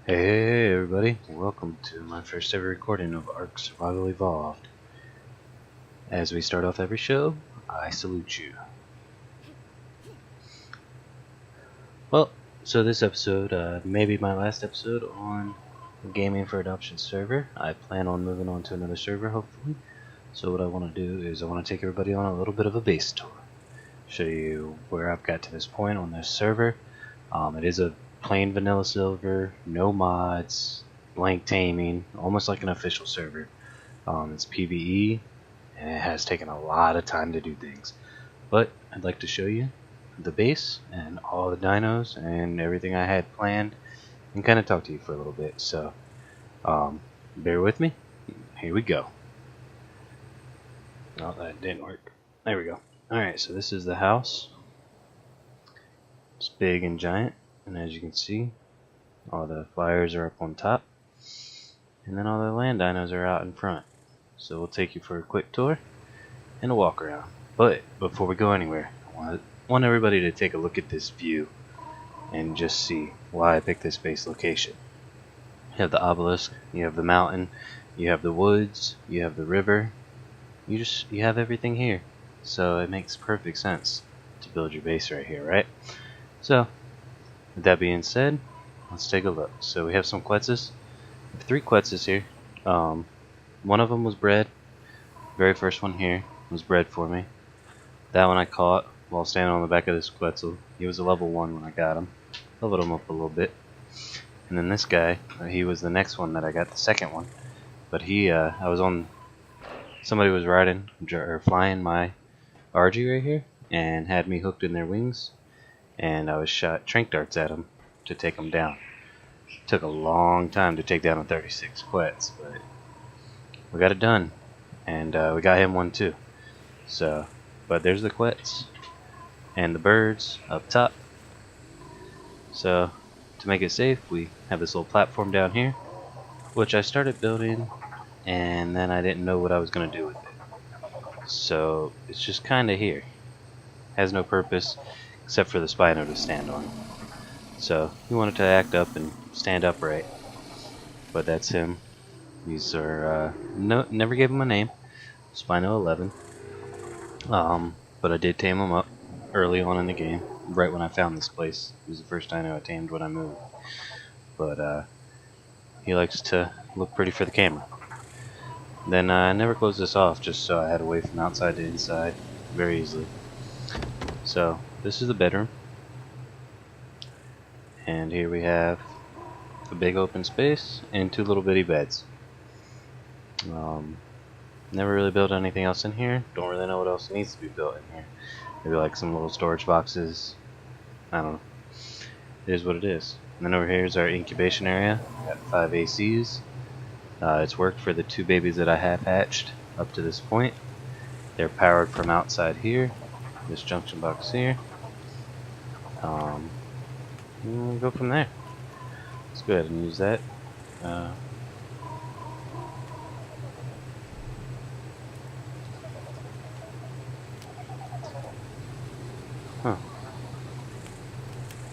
Hey everybody, welcome to my first ever recording of ARK Survival Evolved. As we start off every show, I salute you. Well, so this episode may be my last episode on the Gaming for Adoption server. I plan on moving on to another server hopefully. So what I want to do is I want to take everybody on a little bit of a base tour. Show you where I've got to this point on this server. It is a plain vanilla server, no mods, blank taming, almost like an official server. It's PvE, and it has taken a lot of time to do things. But I'd like to show you the base and all the dinos and everything I had planned, and kind of talk to you for a little bit. So, bear with me. Here we go. Oh, that didn't work. There we go. Alright, so this is the house. It's big and giant, and as you can see, all the flyers are up on top, and then all the land dinos are out in front. So we'll take you for a quick tour and a walk around. But before we go anywhere, I want everybody to take a look at this view and just see why I picked this base location. You have the obelisk, you have the mountain, you have the woods, you have the river. You have everything here. So it makes perfect sense to build your base right here, right? So, with that being said, let's take a look. So we have some Quetzes. We have 3 Quetzes here. One of them was bred. Very first one here was bred for me. That one I caught while standing on the back of this Quetzal. He was a level 1 when I got him. Leveled him up a little bit. And then this guy, he was the next one that I got, the second one. But somebody was riding or flying my RG right here and had me hooked in their wings. And I was shot trank darts at him to take him down. Took a long time to take down a 36 Quetz, but we got it done, and we got him one too. So, but there's the Quetz and the birds up top. So, to make it safe, we have this little platform down here, which I started building, and then I didn't know what I was gonna do with it. So it's just kind of here. Has no purpose except for the Spino to stand on. So he wanted to act up and stand upright, but that's him. These are never gave him a name, S1E00. But I did tame him up early on in the game, right when I found this place. It was the first dino I tamed when I moved. But he likes to look pretty for the camera. Then I never closed this off, just so I had a way from outside to inside very easily. So this is the bedroom, and here we have a big open space and 2 little bitty beds. Never really built anything else in here. Don't really know what else needs to be built in here. Maybe like some little storage boxes. I don't know. It is what it is. And then over here is our incubation area. We got 5 ACs. It's worked for the 2 babies that I have hatched up to this point. They're powered from outside here. This junction box here. We'll go from there. Let's go ahead and use that.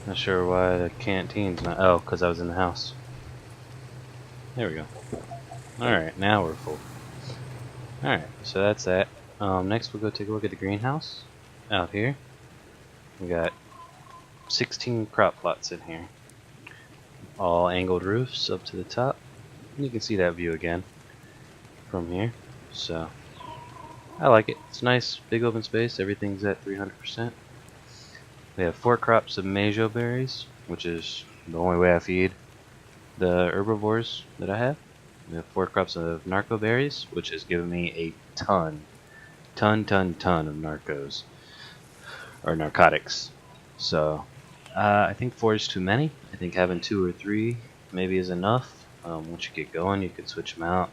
Not sure why the canteen's not. Oh, because I was in the house. There we go. Alright, now we're full. Alright, so that's that. Next we'll go take a look at the greenhouse out here. We got 16 crop plots in here. All angled roofs up to the top. You can see that view again from here. So, I like it. It's nice, big open space. Everything's at 300%. We have 4 crops of Mejo berries, which is the only way I feed the herbivores that I have. We have 4 crops of narco berries, which has given me a ton of narcos, or narcotics. So, I think 4 is too many. I think having 2 or 3 maybe is enough. Once you get going, you can switch them out.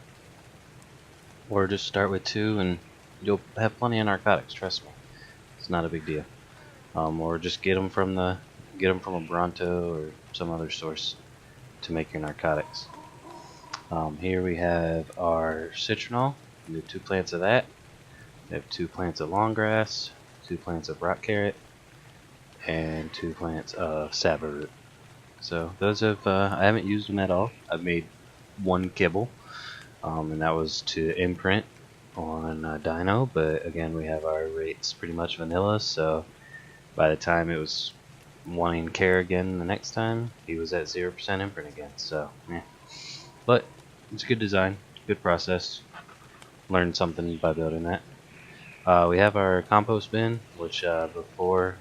Or just start with 2 and you'll have plenty of narcotics, trust me. It's not a big deal. Or just get them from a Bronto or some other source to make your narcotics. Here we have our citronal. We have 2 plants of that. We have 2 plants of long grass, 2 plants of rock carrot, and 2 plants of saboroot. So those have I haven't used them at all. I've made one kibble, and that was to imprint on Dino. But again, we have our rates pretty much vanilla. So by the time it was wanting care again the next time, he was at 0% imprint again. So yeah. But it's a good design, good process. Learned something by building that. We have our compost bin, which before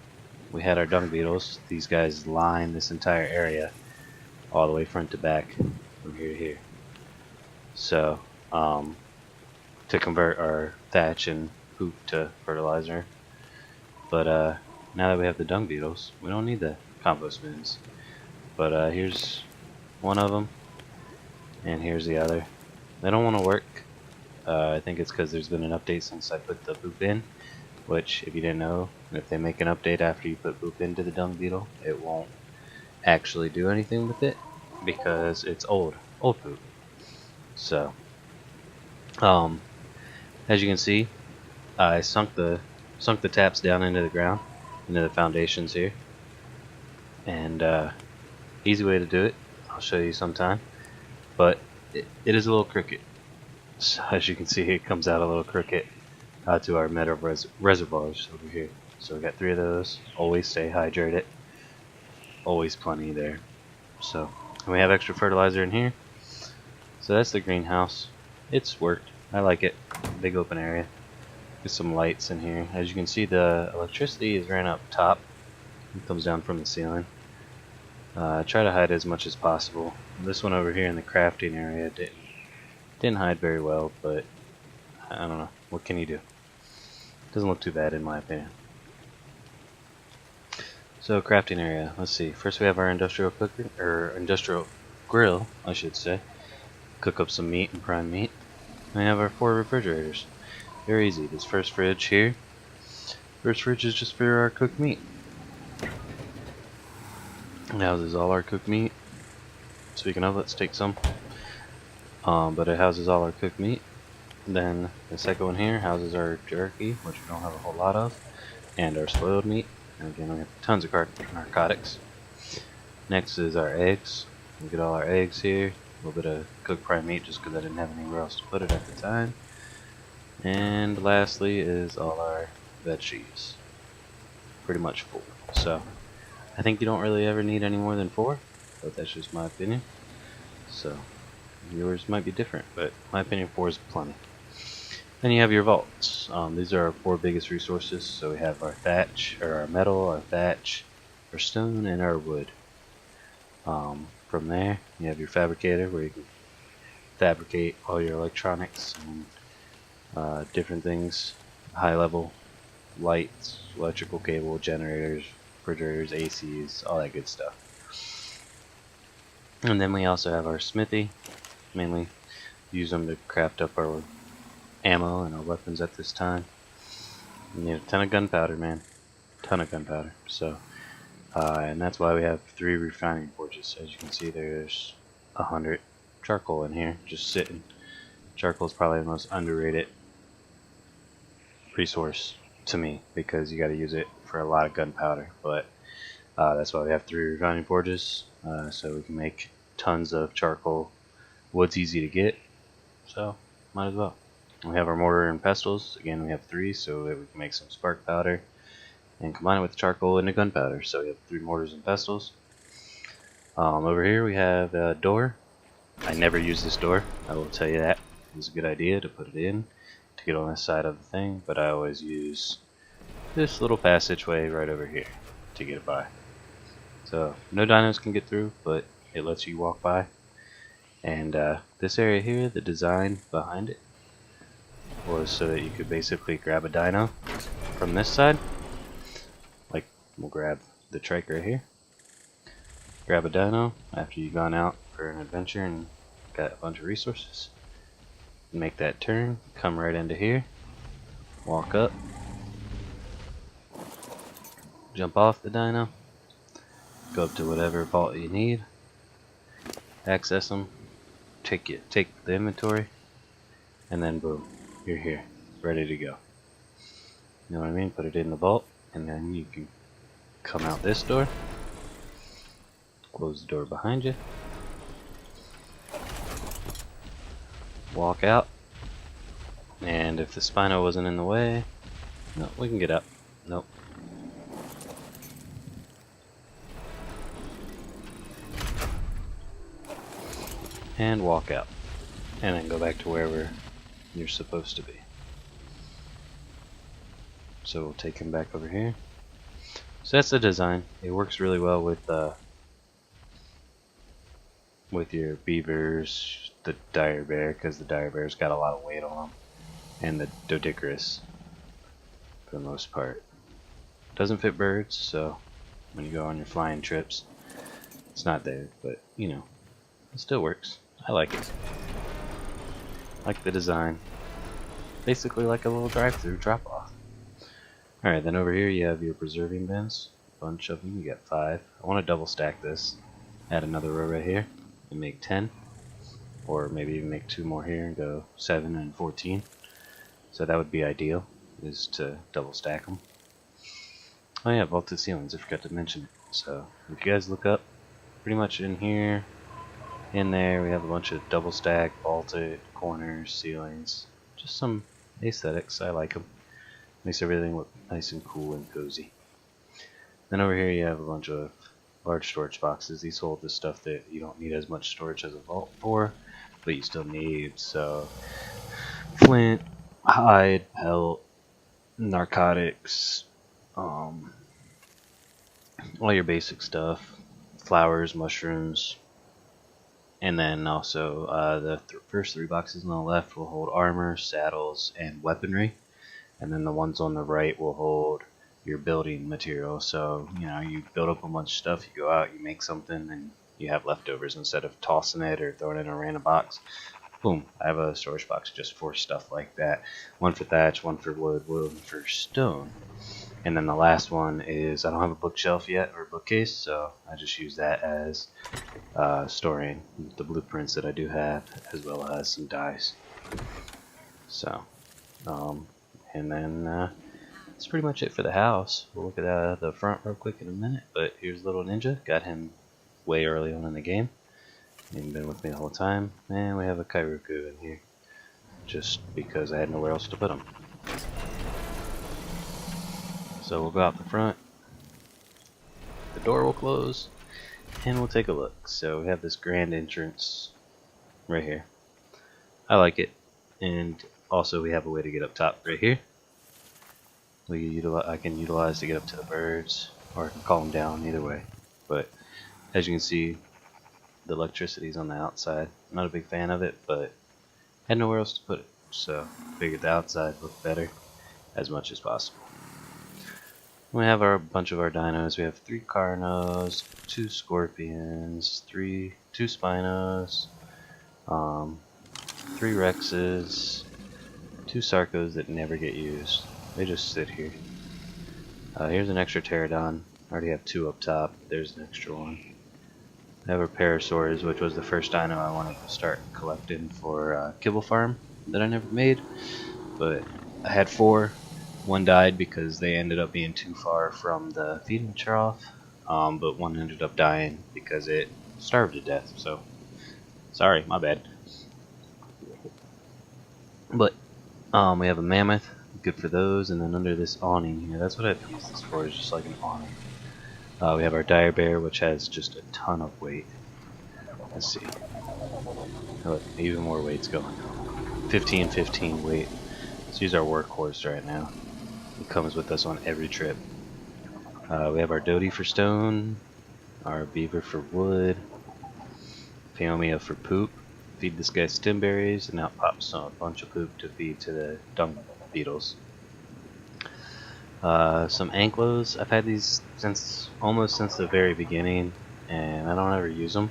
we had our dung beetles. These guys line this entire area all the way front to back from here to here. So to convert our thatch and poop to fertilizer. But now that we have the dung beetles, we don't need the compost bins. But here's one of them, and here's the other. They don't want to work. I think it's because there's been an update since I put the poop in, which, if you didn't know, if they make an update after you put poop into the dung beetle, it won't actually do anything with it because it's old poop. So, as you can see, I sunk the taps down into the ground, into the foundations here, and easy way to do it. I'll show you sometime, but it is a little crooked. So as you can see, it comes out a little crooked to our meadow reservoirs over here. So we got 3 of those. Always stay hydrated. Always plenty there. So, and we have extra fertilizer in here. So that's the greenhouse. It's worked. I like it. Big open area. There's some lights in here. As you can see, the electricity is ran up top. It comes down from the ceiling. I try to hide as much as possible. This one over here in the crafting area didn't hide very well, but I don't know. What can you do? Doesn't look too bad in my opinion. So crafting area. Let's see. First we have our industrial cooker, or industrial grill, I should say. Cook up some meat and prime meat. And we have our 4 refrigerators. Very easy. This first fridge here. First fridge is just for our cooked meat. It houses all our cooked meat. Speaking of, let's take some. But it houses all our cooked meat. Then the second one here houses our jerky, which we don't have a whole lot of, and our spoiled meat. And again, we have tons of narcotics. Next is our eggs. We get all our eggs here. A little bit of cooked prime meat just because I didn't have anywhere else to put it at the time. And lastly is all our veggies. Pretty much full. So I think you don't really ever need any more than 4, but that's just my opinion. So yours might be different, but my opinion 4 is plenty. Then you have your vaults. These are our 4 biggest resources. So we have our thatch, or our metal, our thatch, our stone, and our wood. From there, you have your fabricator where you can fabricate all your electronics and different things, high level lights, electrical cable, generators, refrigerators, ACs, all that good stuff. And then we also have our smithy. Mainly use them to craft up our ammo and our weapons at this time. You need a ton of gunpowder, man. Ton of gunpowder. So, and that's why we have 3 refining forges. As you can see, there's 100 charcoal in here, just sitting. Charcoal is probably the most underrated resource to me because you got to use it for a lot of gunpowder. But that's why we have 3 refining forges, so we can make tons of charcoal. Wood's easy to get, so might as well. We have our mortar and pestles. Again, we have 3, so that we can make some spark powder and combine it with charcoal into gunpowder. So we have 3 mortars and pestles. Over here we have a door. I never use this door, I will tell you that. It was a good idea to put it in to get on this side of the thing, but I always use this little passageway right over here to get by. So no dinos can get through, but it lets you walk by. And this area here, the design behind it was so that you could basically grab a dino from this side. Like, we'll grab the trike right here. Grab a dino after you've gone out for an adventure and got a bunch of resources. Make that turn, come right into here, walk up, jump off the dino, go up to whatever vault you need, access them, take the inventory, and then boom, you're here, ready to go. You know what I mean? Put it in the vault, and then you can come out this door, Close the door behind you. Walk out. And if the Spino wasn't in the way, no, we can get up. Nope. And walk out. And then go back to wherever you're supposed to be. So we'll take him back over here. So that's the design. It works really well with your beavers, the dire bear, because the dire bear's got a lot of weight on them, and the Doedicurus for the most part. Doesn't fit birds, so when you go on your flying trips, it's not there, but you know, it still works. I like it. Like the design. Basically like a little drive-through drop-off. Alright, then over here you have your preserving bins. A bunch of them. You got 5. I want to double stack this. Add another row right here and make 10. Or maybe even make 2 more here and go 7 and 14. So that would be ideal, is to double stack them. Oh yeah, vaulted ceilings. I forgot to mention it. So if you guys look up, pretty much in here, in there, we have a bunch of double stack, vaulted, corners, ceilings. Just some aesthetics. I like them. Makes everything look nice and cool and cozy. Then over here you have a bunch of large storage boxes. These hold the stuff that you don't need as much storage as a vault for, but you still need. So flint, hide, pelt, narcotics, all your basic stuff, flowers, mushrooms, and then also the first 3 boxes on the left will hold armor, saddles, and weaponry. And then the ones on the right will hold your building material. So, you know, you build up a bunch of stuff, you go out, you make something, and you have leftovers instead of tossing it or throwing it in a random box. Boom, I have a storage box just for stuff like that. One for thatch, one for wood, one for stone. And then the last one is, I don't have a bookshelf yet, or a bookcase, so I just use that as storing the blueprints that I do have, as well as some dies. So, and then that's pretty much it for the house. We'll look at the front real quick in a minute, but here's little Ninja. Got him way early on in the game. He's been with me the whole time. And we have a Kairuku in here, just because I had nowhere else to put him. So we'll go out the front. The door will close, and we'll take a look. So we have this grand entrance right here. I like it, and also we have a way to get up top right here. I can utilize to get up to the birds, or I can call them down, either way. But as you can see, the electricity's on the outside. I'm not a big fan of it, but I had nowhere else to put it, so figured the outside looked better as much as possible. We have a bunch of our dinos. We have 3 Carnos, 2 Scorpions, 2 Spinos, 3 Rexes, 2 Sarcos that never get used. They just sit here. Here's an extra Pterodon. I already have 2 up top. There's an extra one. I have a Parasaurs, which was the first dino I wanted to start collecting for Kibble Farm that I never made. But I had 4. 1 died because they ended up being too far from the feeding trough. But 1 ended up dying because it starved to death. So, sorry, my bad. But we have a Mammoth. Good for those, and then under this awning here, that's what I've used this for, is just like an awning. We have our dire bear, which has just a ton of weight. Let's see. Oh, even more weight's going. 15 weight. Let's use our workhorse right now. He comes with us on every trip. We have our Doty for stone, our beaver for wood, Peomia for poop. Feed this guy stem berries, and out pops a bunch of poop to feed to the dung beetles. Some anklos. I've had these almost since the very beginning, and I don't ever use them.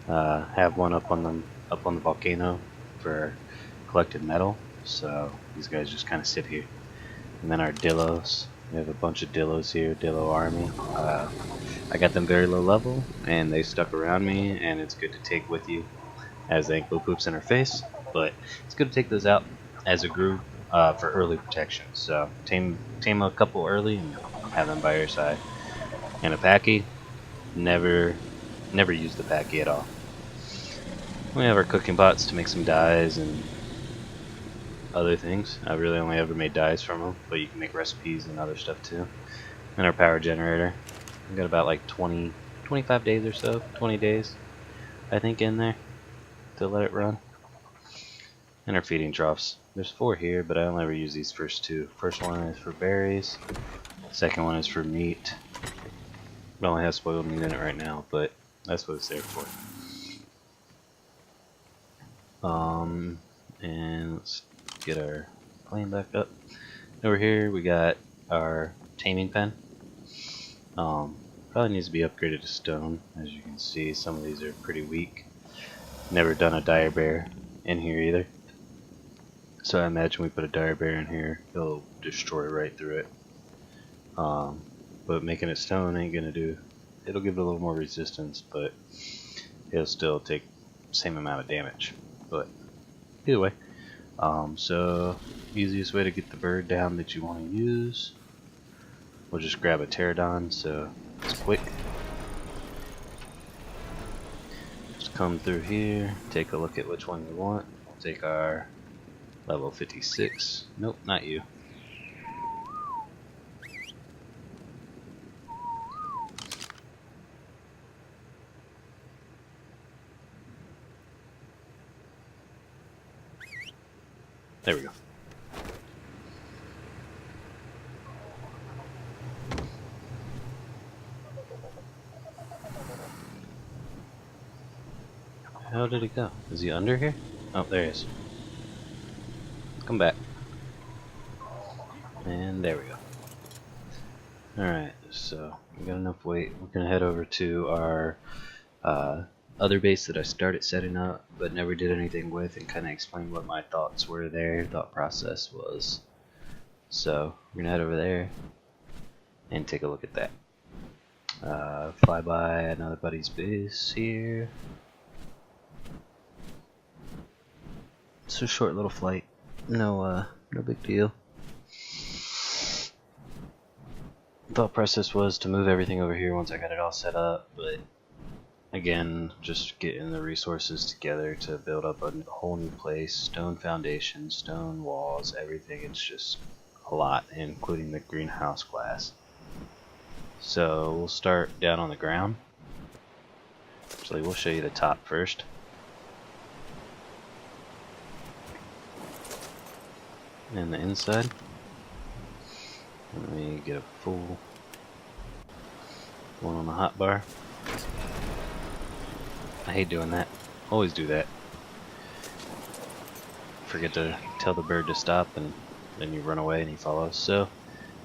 Have one up on the volcano for collected metal, so these guys just kind of sit here. And then our Dillos. We have a bunch of Dillos here, Dillo army. I got them very low level, and they stuck around me, and it's good to take with you as the anklo poops in her face. But it's good to take those out as a group for early protection. So tame a couple early and have them by your side. And a Packy, never never used the packy at all. We have our cooking pots to make some dyes and other things. I really only ever made dyes from them, but you can make recipes and other stuff too. And our power generator. We got about like 25 days or so, 20 days, I think, in there to let it run. And our feeding troughs. There's 4 here, but I only ever use these first 2. First one is for berries. Second one is for meat. It only has spoiled meat in it right now, but that's what it's there for. And let's get our plane back up. Over here we got our taming pen. Probably needs to be upgraded to stone. As you can see, some of these are pretty weak. Never done a dire bear in here either. So I imagine we put a dire bear in here, it'll destroy right through it. But making it stone ain't gonna do. It'll give it a little more resistance, but it'll still take the same amount of damage. But either way, so easiest way to get the bird down that you want to use, we'll just grab a pterodon, so it's quick. Just come through here, take a look at which one you want. We'll take our level 56. Nope, not you. There we go. How did he go? Is he under here? Oh, there he is. Come back. And there we go. Alright, so we got enough weight. We're gonna head over to our other base that I started setting up but never did anything with, and kind of explain what my thoughts were there, thought process was. So we're gonna head over there and take a look at that. Fly by another buddy's base here. It's a short little flight. No big deal. Thought process was to move everything over here once I got it all set up, but again, just getting the resources together to build up a whole new place, stone foundation, stone walls, everything. It's just a lot, including the greenhouse glass. So we'll start down on the ground. Actually, we'll show you the top first. And the inside. Let me get a full one on the hot bar. I hate doing that. Always do that. Forget to tell the bird to stop, and then you run away and he follows. So,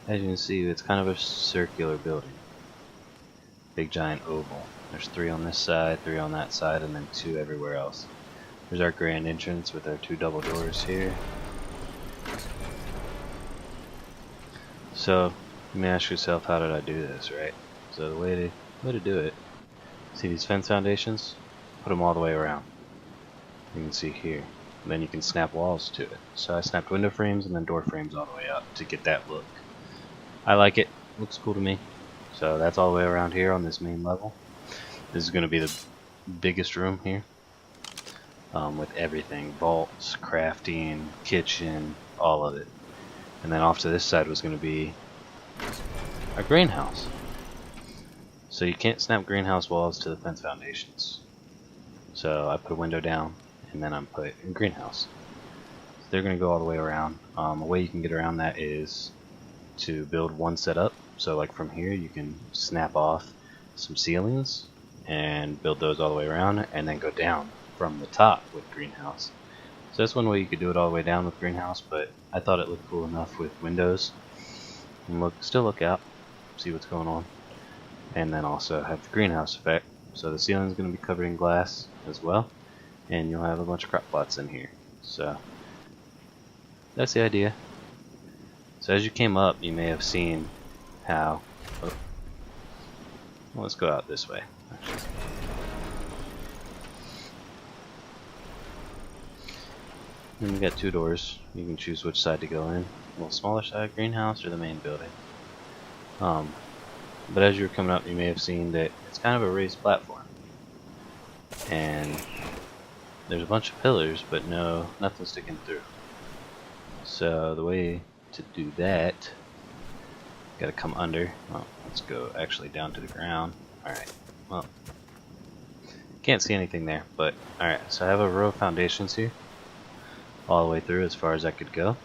as you can see, it's kind of a circular building. Big giant oval. There's 3 on this side, 3 on that side, and then 2 everywhere else. There's our grand entrance with our 2 double doors here. So, you may ask yourself, how did I do this, right? So the way to do it, see these fence foundations? Put them all the way around. You can see here. And then you can snap walls to it. So I snapped window frames and then door frames all the way up to get that look. I like it. Looks cool to me. So that's all the way around here on this main level. This is going to be the biggest room here. With everything. Vaults, crafting, kitchen, all of it. And then off to this side was going to be a greenhouse. So you can't snap greenhouse walls to the fence foundations. So I put a window down, and then I'm put in greenhouse. So they're going to go all the way around. A way you can get around that is to build one setup. So like from here you can snap off some ceilings and build those all the way around, and then go down from the top with greenhouse. So that's one way you could do it all the way down with greenhouse, but I thought it looked cool enough with windows. And still look out, see what's going on. And then also have the greenhouse effect. So the ceiling is going to be covered in glass as well. And you'll have a bunch of crop plots in here. So that's the idea. So as you came up, you may have seen how... Oh, well, let's go out this way, actually. And we got 2 doors. You can choose which side to go in. A little smaller side, greenhouse, or the main building. But as you were coming up, you may have seen that it's kind of a raised platform. and there's a bunch of pillars, but nothing sticking through. So the way to do that, gotta come under. Well, let's go actually down to the ground. Alright, well, can't see anything there, but alright, so I have a row of foundations here, all the way through as far as I could go.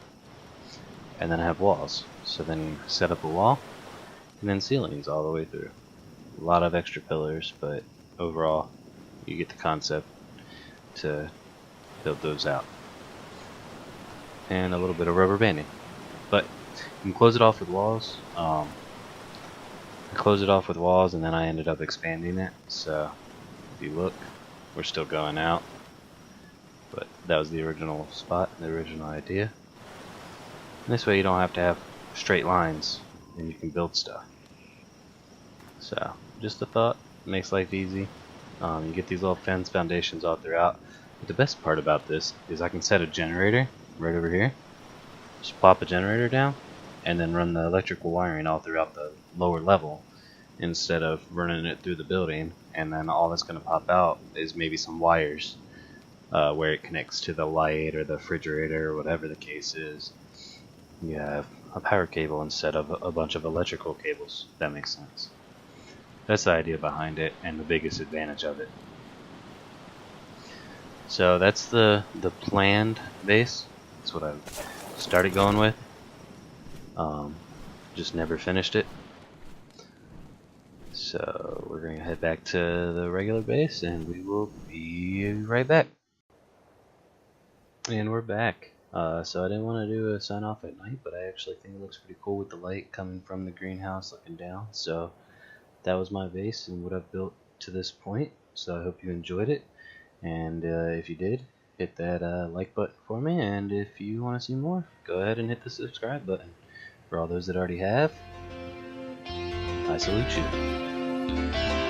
And then I have walls. So then set up a wall, and then ceilings all the way through. A lot of extra pillars, but overall, you get the concept to build those out. And a little bit of rubber banding. But you can close it off with walls. I closed it off with walls, and then I ended up expanding it. So if you look, we're still going out. But that was the original spot, the original idea. And this way you don't have to have straight lines, and you can build stuff. So, just a thought, makes life easy. You get these little fence foundations all throughout. But the best part about this is I can set a generator right over here. Just plop a generator down, and then run the electrical wiring all throughout the lower level instead of running it through the building. And then all that's going to pop out is maybe some wires where it connects to the light or the refrigerator or whatever the case is. You have a power cable instead of a bunch of electrical cables. If that makes sense. That's the idea behind it and the biggest advantage of it. So that's the planned base. That's what I started going with. Just never finished it. So we're going to head back to the regular base and we will be right back. And we're back. So I didn't want to do a sign off at night, but I actually think it looks pretty cool with the light coming from the greenhouse looking down. So that was my base and what I've built to this point. So I hope you enjoyed it. And if you did, hit that like button for me. And if you want to see more, go ahead and hit the subscribe button. For all those that already have, I salute you.